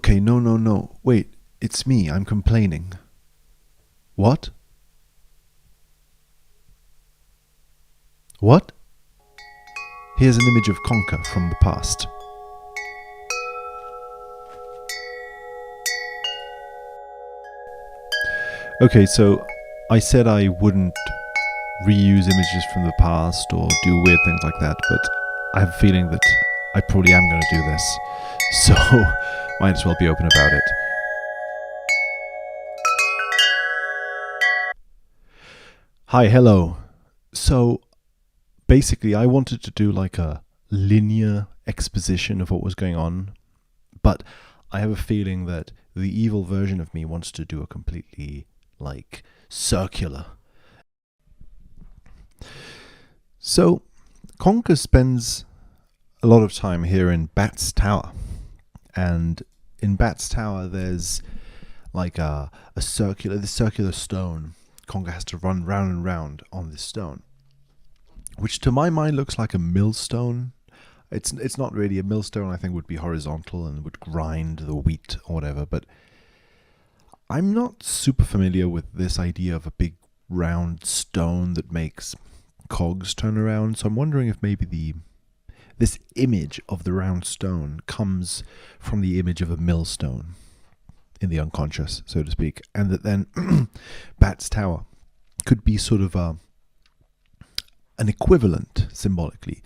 Okay, no, no, no. Wait, it's me. I'm complaining. What? What? Here's an image of Conker from the past. Okay, so I said I wouldn't reuse images from the past or do weird things like that, but I have a feeling that I probably am going to do this. So, might as well be open about it. Hi, hello. So, basically, I wanted to do like a linear exposition of what was going on, but I have a feeling that the evil version of me wants to do a completely, circular. So, Conker spends a lot of time here in Bat's Tower, and in Bat's Tower there's like this circular stone. Conker has to run round and round on this stone, which to my mind looks like a millstone. It's not really a millstone. I think would be horizontal and would grind the wheat or whatever, but I'm not super familiar with this idea of a big round stone that makes cogs turn around, so I'm wondering if maybe this image of the round stone comes from the image of a millstone in the unconscious, so to speak, and that then Bat's Tower could be sort of an equivalent, symbolically,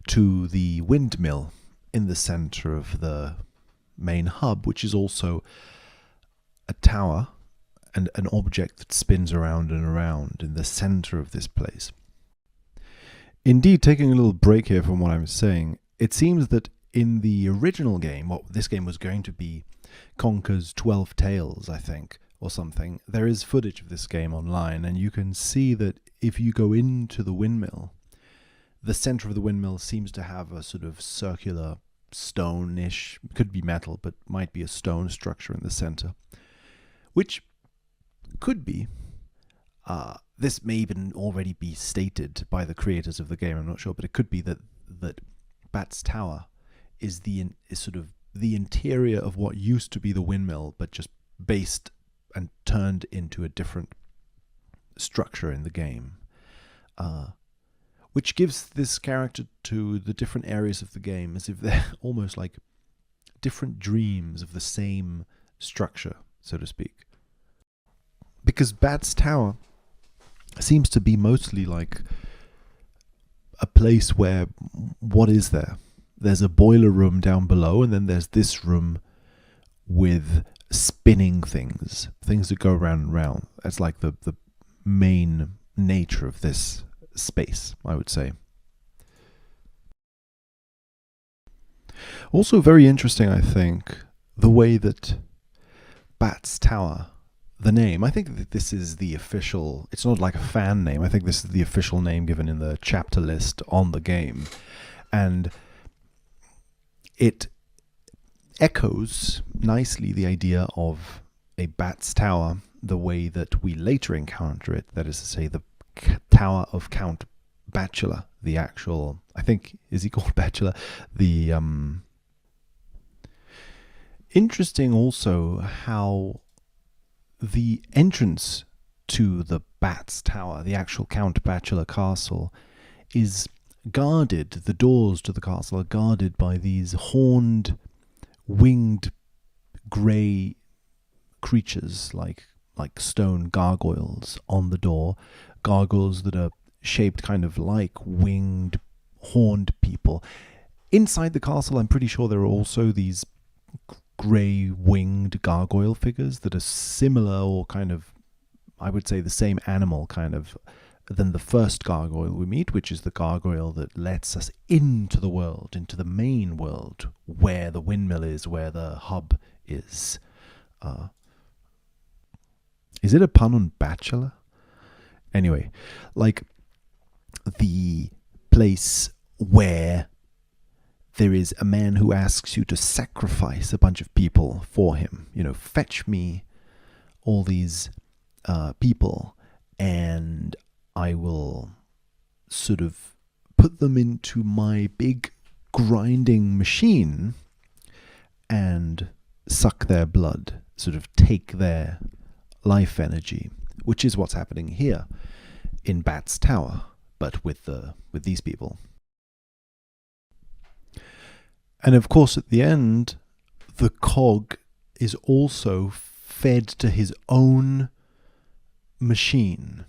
to the windmill in the center of the main hub, which is also a tower and an object that spins around and around in the center of this place. Indeed, taking a little break here from what I'm saying, it seems that in the original game, this game was going to be Conker's 12 Tales, I think, or something. There is footage of this game online, and you can see that if you go into the windmill, the center of the windmill seems to have a sort of circular stone-ish, could be metal, but might be a stone structure in the center, which could be, this may even already be stated by the creators of the game, I'm not sure, but it could be that Bat's Tower is sort of the interior of what used to be the windmill, but just based and turned into a different structure in the game, which gives this character to the different areas of the game as if they're almost like different dreams of the same structure, so to speak. Because Bat's Tower seems to be mostly like a place where, what is there? There's a boiler room down below, and then there's this room with spinning things that go round and round. That's like the main nature of this space, I would say. Also very interesting, I think, the way that Bat's Tower, the name, I think that this is the official, it's not like a fan name, I think this is the official name given in the chapter list on the game. And it echoes nicely the idea of a Bat's Tower, the way that we later encounter it, that is to say, the Tower of Count Bachelor, the actual, I think, is he called Bachelor? The, interesting also how the entrance to the Bat's Tower, the actual Count Bachelor castle, is guarded. The doors to the castle are guarded by these horned, winged, grey creatures, like stone gargoyles on the door. Gargoyles that are shaped kind of like winged, horned people. Inside the castle, I'm pretty sure there are also these grey winged gargoyle figures that are similar, or kind of, I would say, the same animal kind of than the first gargoyle we meet, which is the gargoyle that lets us into the world, into the main world, where the windmill is, where the hub is. Is it a pun on bachelor? Anyway, like the place where there is a man who asks you to sacrifice a bunch of people for him. Fetch me all these people, and I will sort of put them into my big grinding machine and suck their blood, sort of take their life energy, which is what's happening here in Bat's Tower, but with these people. And of course, at the end, the cog is also fed to his own machine,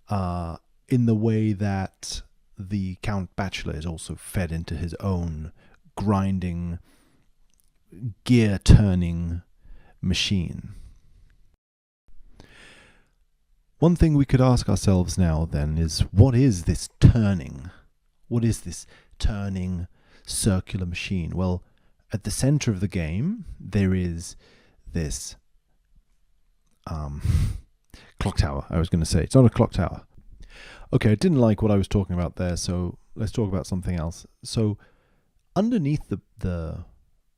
in the way that the Count Bachelor is also fed into his own grinding, gear-turning machine. One thing we could ask ourselves now then is, what is this turning? What is this turning circular machine? Well, at the center of the game, there is this clock tower. I was going to say, it's not a clock tower. Okay, I didn't like what I was talking about there, so let's talk about something else. So, underneath the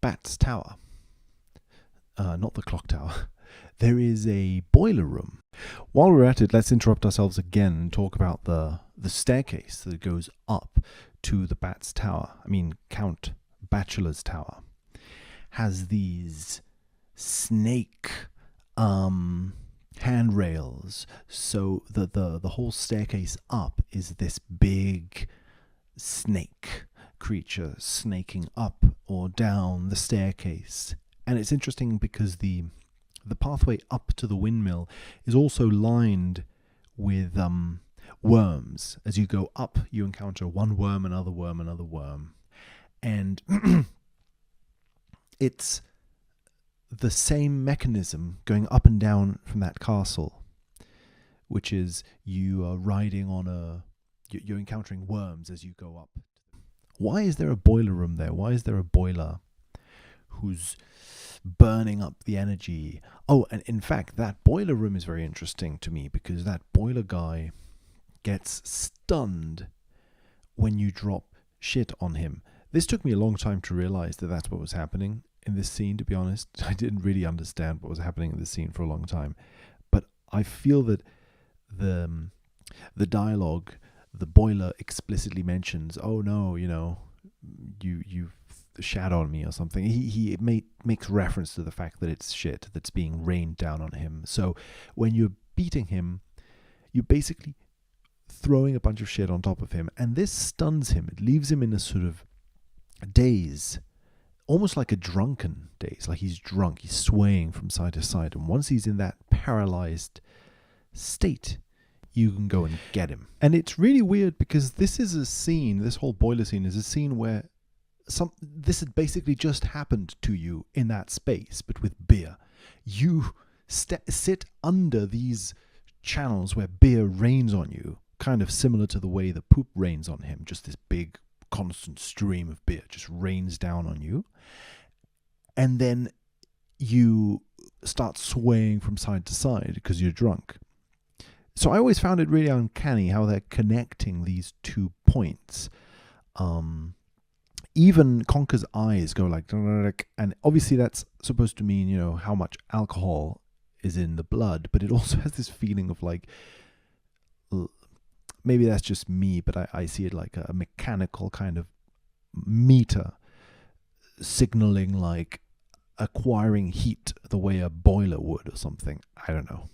Bat's Tower, not the clock tower, there is a boiler room. While we're at it, let's interrupt ourselves again and talk about the staircase that goes up to the Bat's Tower. I mean, Count Bachelor's Tower has these snake handrails, so the whole staircase up is this big snake creature snaking up or down the staircase. And it's interesting because the pathway up to the windmill is also lined with worms. As you go up, you encounter one worm, another worm, another worm. And it's the same mechanism going up and down from that castle, which is you are riding on you're encountering worms as you go up. Why is there a boiler room there? Why is there a boiler who's burning up the energy? Oh, and in fact, that boiler room is very interesting to me because that boiler guy gets stunned when you drop shit on him. This took me a long time to realize that that's what was happening in this scene, to be honest. I didn't really understand what was happening in this scene for a long time. But I feel that the dialogue, the boiler explicitly mentions, oh no, you shat on me or something. He makes reference to the fact that it's shit that's being rained down on him. So when you're beating him, you're basically throwing a bunch of shit on top of him, and this stuns him. It leaves him in a sort of daze, almost like a drunken daze, like he's drunk, he's swaying from side to side. And once he's in that paralyzed state, you can go and get him. And it's really weird because this is a scene, this whole boiler scene is a scene where this had basically just happened to you in that space, but with beer. You sit under these channels where beer rains on you, kind of similar to the way the poop rains on him, just this big constant stream of beer just rains down on you, and then you start swaying from side to side because you're drunk. So I always found it really uncanny how they're connecting these 2 points. Even Conker's eyes go like, and obviously that's supposed to mean, how much alcohol is in the blood, but it also has this feeling of like, maybe that's just me, but I see it like a mechanical kind of meter signaling like acquiring heat the way a boiler would or something. I don't know.